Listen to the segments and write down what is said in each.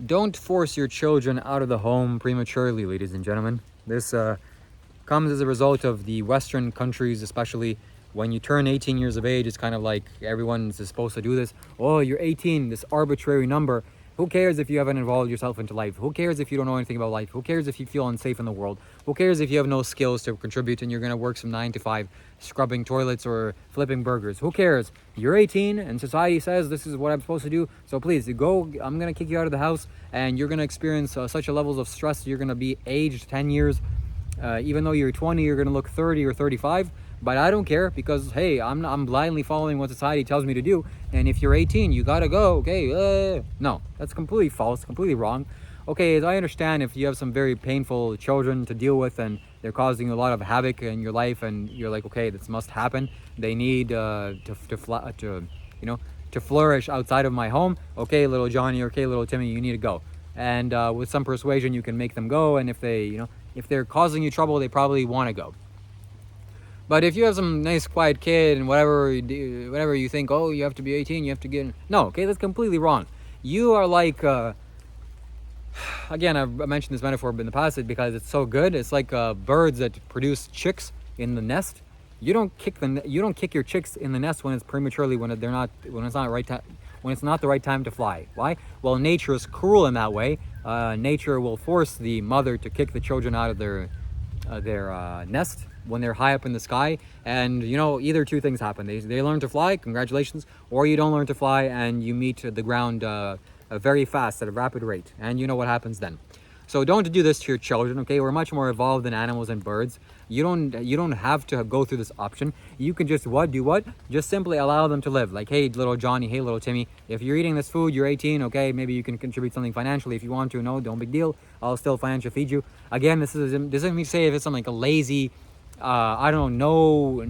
Don't force your children out of the home prematurely, ladies and gentlemen. This comes as a result of the Western countries, especially when you turn 18 years of age. It's kind of like everyone's supposed to do this. Oh, you're 18, this arbitrary number. Who cares if you haven't involved yourself into life? Who cares if you don't know anything about life? Who cares if you feel unsafe in the world? Who cares if you have no skills to contribute and you're going to work some 9 to 5 scrubbing toilets or flipping burgers? Who cares? You're 18 and society says this is what I'm supposed to do. So please go. I'm going to kick you out of the house and you're going to experience such a levels of stress. You're going to be aged 10 years. Even though you're 20, you're going to look 30 or 35. But I don't care because, hey, I'm blindly following what society tells me to do. And if you're 18, you got to go. Okay. No, that's completely false, completely wrong. Okay, as I understand, if you have some very painful children to deal with and they're causing a lot of havoc in your life and you're like, okay, this must happen. They need to flourish outside of my home. Okay, little Johnny, okay, little Timmy, you need to go. And with some persuasion, you can make them go. And if if they're causing you trouble, they probably want to go. But if you have some nice quiet kid and whatever you think, oh, you have to be 18, you have to get... No, okay, that's completely wrong. You are like... again, I've mentioned this metaphor in the past because it's so good. It's like birds that produce chicks in the nest. You don't kick your chicks in the nest when it's prematurely, when it's not the right time to fly. Why? Well, nature is cruel in that way. Nature will force the mother to kick the children out of their nest when they're high up in the sky, and either two things happen. They learn to fly, congratulations, or you don't learn to fly and you meet the ground very fast at a rapid rate, and you know what happens then. So don't do this to your children, okay? We're much more evolved than animals and birds. You don't have to go through this option. You can just do what? Just simply allow them to live. Like, hey, little Johnny, hey, little Timmy, if you're eating this food, you're 18, okay? Maybe you can contribute something financially if you want to. No, don't big deal. I'll still financially feed you. Again, this doesn't mean say if it's something like a lazy, I don't know,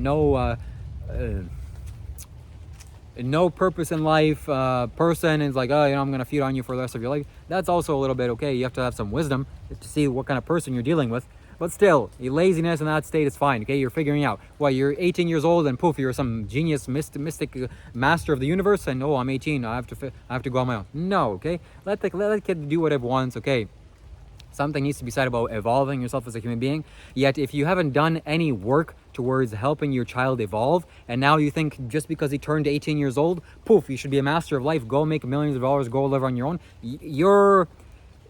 no purpose in life person is like, oh, I'm gonna feed on you for the rest of your life. That's also a little bit okay. You have to have some wisdom to see what kind of person you're dealing with. But still, laziness in that state is fine. Okay, you're figuring out. Well, you're 18 years old and poof, you're some genius, mystic master of the universe, and oh, I'm 18. I have to go on my own. No, okay. Let the kid do whatever he wants. Okay. Something needs to be said about evolving yourself as a human being. Yet, if you haven't done any work towards helping your child evolve, and now you think just because he turned 18 years old, poof, you should be a master of life, go make millions of dollars, go live on your own, you're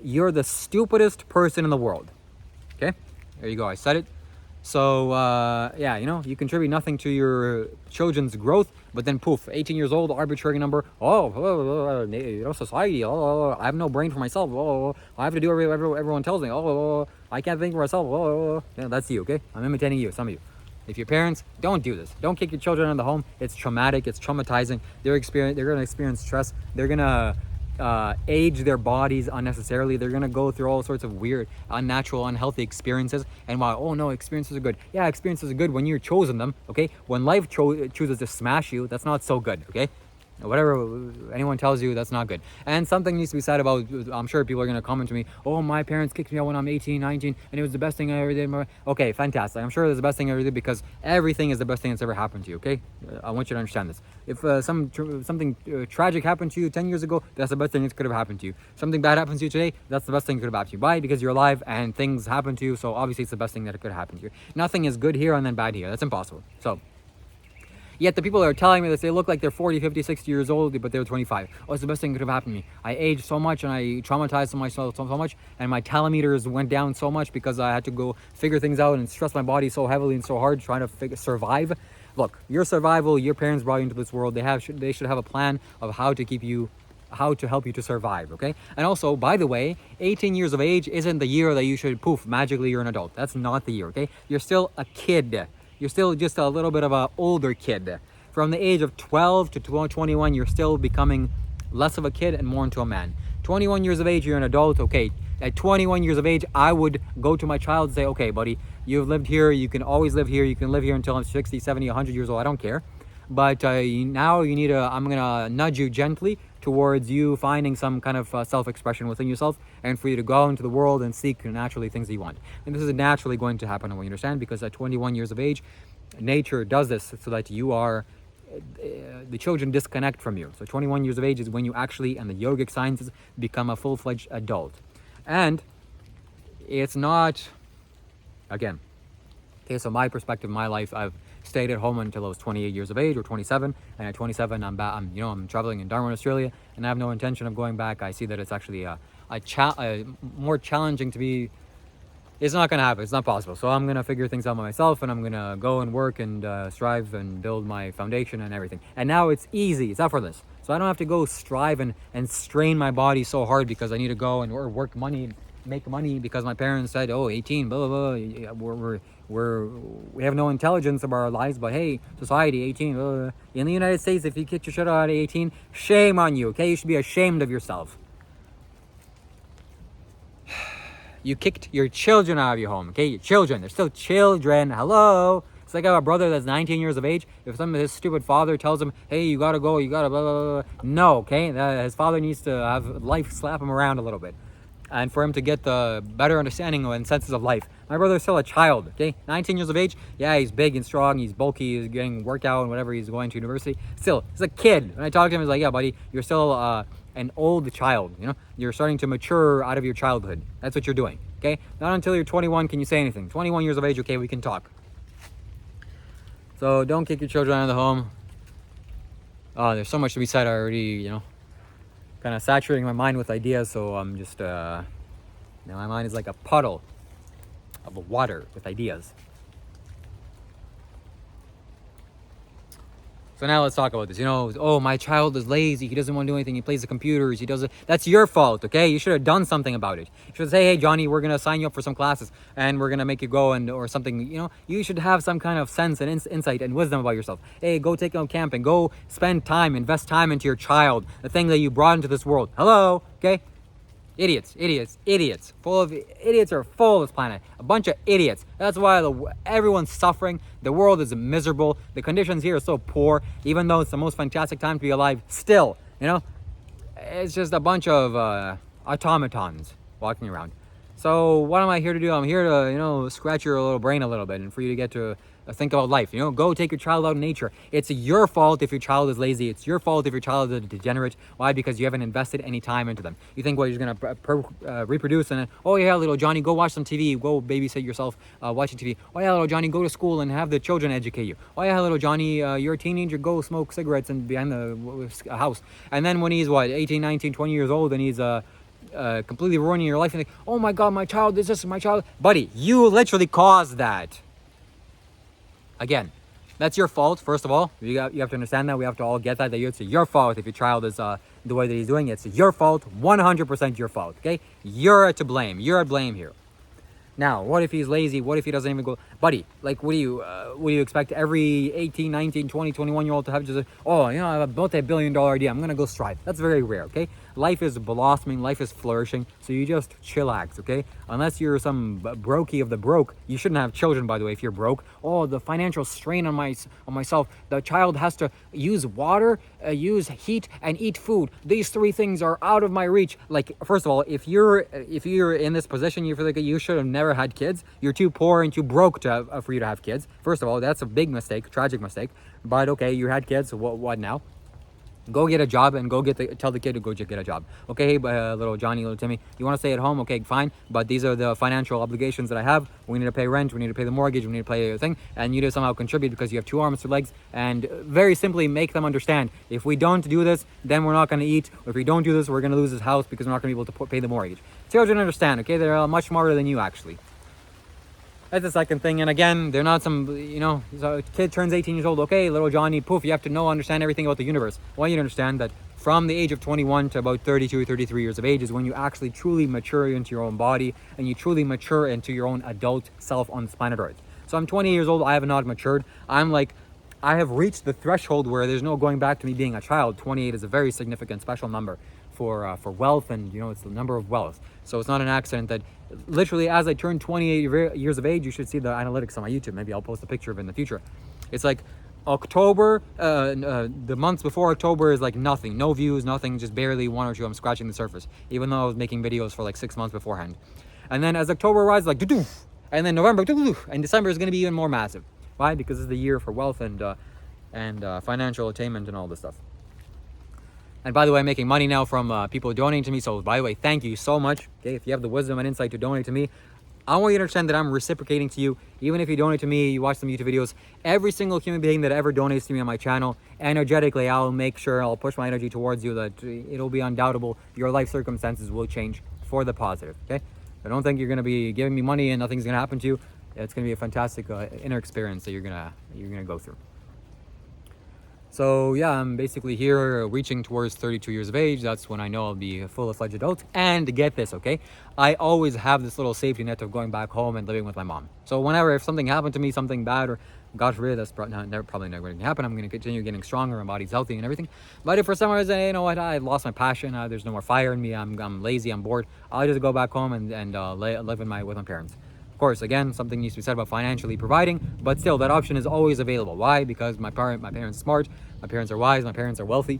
the stupidest person in the world. Okay? There you go. I said it. So, you contribute nothing to your children's growth, but then poof, 18 years old, arbitrary number. Society. I have no brain for myself. I have to do whatever everyone tells me. I can't think for myself. Yeah, that's you, okay? I'm imitating you, some of you. If you're parents, don't do this. Don't kick your children out of the home. It's traumatic. It's traumatizing. They're going to experience stress. They're going to age their bodies unnecessarily. They're gonna go through all sorts of weird, unnatural, unhealthy experiences. And while, oh no, experiences are good. Yeah, experiences are good when you're chosen them, okay? When life chooses to smash you, that's not so good, okay? Whatever anyone tells you, that's not good. And something needs to be said about, I'm sure people are going to comment to me, oh, my parents kicked me out when I'm 18, 19, and it was the best thing I ever did. Okay, fantastic. I'm sure it's the best thing I ever did because everything is the best thing that's ever happened to you, okay? I want you to understand this. If something tragic happened to you 10 years ago, that's the best thing that could have happened to you. Something bad happens to you today, that's the best thing that could have happened to you. Why? Because you're alive and things happen to you, so obviously it's the best thing that could have happened to you. Nothing is good here and then bad here. That's impossible. So, yet the people that are telling me this, they look like they're 40, 50, 60 years old, but they're 25. Oh, it's the best thing that could have happened to me. I aged so much and I traumatized myself so much, and my telemeters went down so much because I had to go figure things out and stress my body so heavily and so hard trying to survive. Look, your survival, your parents brought you into this world. They should have a plan of how to help you to survive, okay? And also, by the way, 18 years of age isn't the year that you should, poof, magically you're an adult. That's not the year, okay? You're still a kid. You're still just a little bit of an older kid. From the age of 12 to 21, you're still becoming less of a kid and more into a man. 21 years of age, you're an adult, okay. At 21 years of age, I would go to my child and say, okay, buddy, you've lived here, you can always live here, you can live here until I'm 60, 70, 100 years old, I don't care. But now you need I'm going to nudge you gently towards you finding some kind of self-expression within yourself and for you to go out into the world and seek naturally things that you want. And this is naturally going to happen, I want you to understand, because at 21 years of age, nature does this so that you are the children disconnect from you. So 21 years of age is when you actually, and the yogic sciences, become a full-fledged adult. And it's not, again, okay, so my perspective, my life, I've stayed at home until I was 28 years of age or 27, and at 27 I'm traveling in Darwin, Australia, and I have no intention of going back. I see that it's actually more challenging to be. It's not gonna happen. It's not possible. So I'm gonna figure things out by myself, and I'm gonna go and work and strive and build my foundation and everything. And now it's easy. It's effortless. So I don't have to go strive and strain my body so hard because I need to go and work money, make money because my parents said, oh, 18, blah blah blah. We have no intelligence of our lives, but hey, society, 18. Blah, blah. In the United States, if you kick your shit out at 18, shame on you. Okay, you should be ashamed of yourself. You kicked your children out of your home, okay? Your children, they're still children. Hello. It's like I have a brother that's 19 years of age. If some of his stupid father tells him, hey, you gotta go, you gotta blah, blah, blah. No, okay? His father needs to have life slap him around a little bit. And for him to get the better understanding and senses of life. My brother's still a child, okay? 19 years of age. Yeah, he's big and strong. He's bulky. He's getting workout and whatever. He's going to university. Still, he's a kid. When I talk to him, he's like, yeah, buddy, you're still an old child, you know? You're starting to mature out of your childhood. That's what you're doing, okay? Not until you're 21 can you say anything. 21 years of age, okay, we can talk. So don't kick your children out of the home. There's so much to be said already, you know? Kind of saturating my mind with ideas, so I'm just, now my mind is like a puddle of water with ideas. So now let's talk about this. You know, oh, my child is lazy. He doesn't want to do anything. He plays the computers. He doesn't. That's your fault, okay? You should have done something about it. You should say, hey, Johnny, we're going to sign you up for some classes and we're going to make you go or something. You know, you should have some kind of sense and insight and wisdom about yourself. Hey, go take him camping. Go spend time, invest time into your child, the thing that you brought into this world. Hello, okay? Idiots. Idiots are full of this planet. A bunch of idiots. That's why everyone's suffering. The world is miserable. The conditions here are so poor, even though it's the most fantastic time to be alive. Still, you know, it's just a bunch of automatons walking around. So what am I here to do? I'm here to, you know, scratch your little brain a little bit and for you to get to think about life. You know, go take your child out in nature. It's your fault if your child is lazy. It's your fault if your child is a degenerate. Why? Because you haven't invested any time into them. You think, well, you're going to reproduce and then, oh yeah, little Johnny, go watch some TV. Go babysit yourself watching TV. Oh yeah, little Johnny, go to school and have the children educate you. Oh yeah, little Johnny, you're a teenager, go smoke cigarettes and behind the house. And then when he's, 18, 19, 20 years old and he's completely ruining your life and think, oh my God, my child is this, my child. Buddy, you literally caused that. Again, that's your fault, first of all. You have to understand that. We have to all get that it's your fault if your child is the way that he's doing it. It's your fault, 100% your fault, okay? You're to blame. You're at blame here. Now, what if he's lazy? What if he doesn't even go? Buddy, like, what do you expect every 18, 19, 20, 21-year-old to have just, I have a multi-billion-dollar idea. I'm going to go strive. That's very rare, okay? Life is blossoming. Life is flourishing. So you just chillax, okay? Unless you're some brokey of the broke. You shouldn't have children, by the way, if you're broke. Oh, the financial strain on myself. The child has to use water, use heat, and eat food. These three things are out of my reach. Like, first of all, if you're in this position, you feel like you should have never had kids. You're too poor and too broke for you to have kids. First of all, that's a big mistake, tragic mistake. But okay, you had kids, so what now? Go get a job and tell the kid to go get a job. Okay, hey, little Johnny, little Timmy, you want to stay at home? Okay, fine. But these are the financial obligations that I have. We need to pay rent. We need to pay the mortgage. We need to pay a thing. And you need to somehow contribute because you have 2 arms, 2 legs. And very simply make them understand. If we don't do this, then we're not going to eat. Or if we don't do this, we're going to lose this house because we're not going to be able to pay the mortgage. Children understand, okay? They're much smarter than you, actually. That's the second thing. And again, they're not some, so a kid turns 18 years old. Okay, little Johnny, poof, you have to understand everything about the universe. I want you to understand that from the age of 21 to about 32, 33 years of age is when you actually truly mature into your own body and you truly mature into your own adult self on this planet Earth. So I'm 20 years old. I have not matured. I have reached the threshold where there's no going back to me being a child. 28 is a very significant, special number for wealth, and it's the number of wealth. So it's not an accident that literally as I turn 28 years of age, you should see the analytics on my YouTube. Maybe I'll post a picture of it in the future. It's like October, the months before October is like nothing, no views, nothing, just barely 1 or 2. I'm scratching the surface, even though I was making videos for like 6 months beforehand. And then as October arrives, like and then November, and December is going to be even more massive. Why? Because it's the year for wealth and and financial attainment and all this stuff. And by the way, I'm making money now from people donating to me. So by the way, thank you so much. Okay, if you have the wisdom and insight to donate to me, I want you to understand that I'm reciprocating to you. Even if you donate to me, you watch some YouTube videos, every single human being that ever donates to me on my channel, energetically, I'll make sure I'll push my energy towards you, that it'll be undoubtable. Your life circumstances will change for the positive, okay? I don't think you're going to be giving me money and nothing's going to happen to you. It's going to be a fantastic inner experience that you're gonna go through. So yeah, I'm basically here reaching towards 32 years of age. That's when I know I'll be a full-fledged adult. And get this, okay? I always have this little safety net of going back home and living with my mom. So whenever, if something happened to me, something bad, or God forbid, that's probably never going to happen. I'm going to continue getting stronger, my body's healthy and everything. But if for some reason, you know what, I lost my passion, there's no more fire in me, I'm lazy, I'm bored, I'll just go back home and live with my parents. Of course, again, something needs to be said about financially providing, but still, that option is always available. Why? Because my parents are smart, my parents are wise, my parents are wealthy,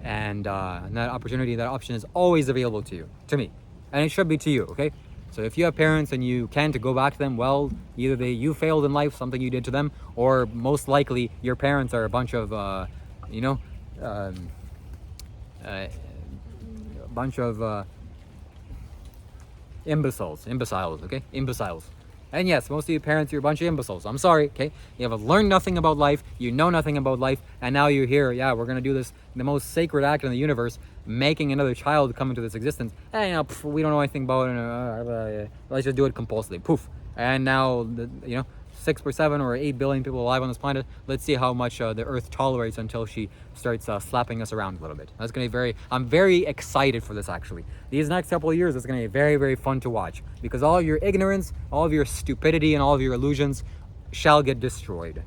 and that opportunity, that option is always available to me, and it should be to you. Okay, so if you have parents and you can't go back to them, well, either you failed in life, something you did to them, or most likely your parents are a bunch of, a bunch of imbeciles, okay? Imbeciles. And yes, most of you parents, you're a bunch of imbeciles. I'm sorry, okay? You have learned nothing about life, you know nothing about life, and now you're here, yeah, we're gonna do this, the most sacred act in the universe, making another child come into this existence, and we don't know anything about it, let's just do it compulsively, poof. And now, 6 or 7 or 8 billion people alive on this planet. Let's see how much the Earth tolerates until she starts slapping us around a little bit. That's going to be I'm very excited for this, actually. These next couple of years, it's going to be very, very fun to watch, because all of your ignorance, all of your stupidity, and all of your illusions shall get destroyed.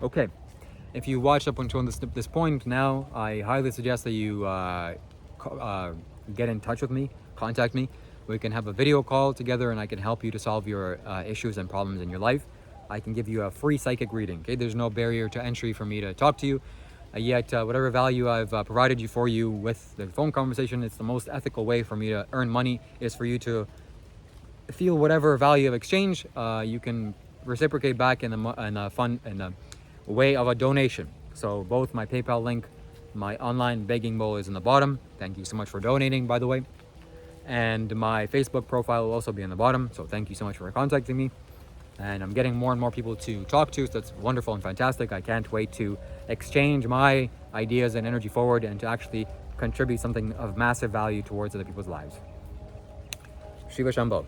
Okay, if you watched up until this point now, I highly suggest that you get in touch with me, contact me. We can have a video call together, and I can help you to solve your issues and problems in your life. I can give you a free psychic reading. Okay, there's no barrier to entry for me to talk to you. Yet, whatever value I've provided you for you with the phone conversation, it's the most ethical way for me to earn money, is for you to feel whatever value of exchange you can reciprocate back in the way of a donation. So both my PayPal link, my online begging bowl is in the bottom. Thank you so much for donating, by the way. And my Facebook profile will also be in the bottom. So thank you so much for contacting me. And I'm getting more and more people to talk to, so that's wonderful and fantastic. I can't wait to exchange my ideas and energy forward, and to actually contribute something of massive value towards other people's lives. Shiva Shambho.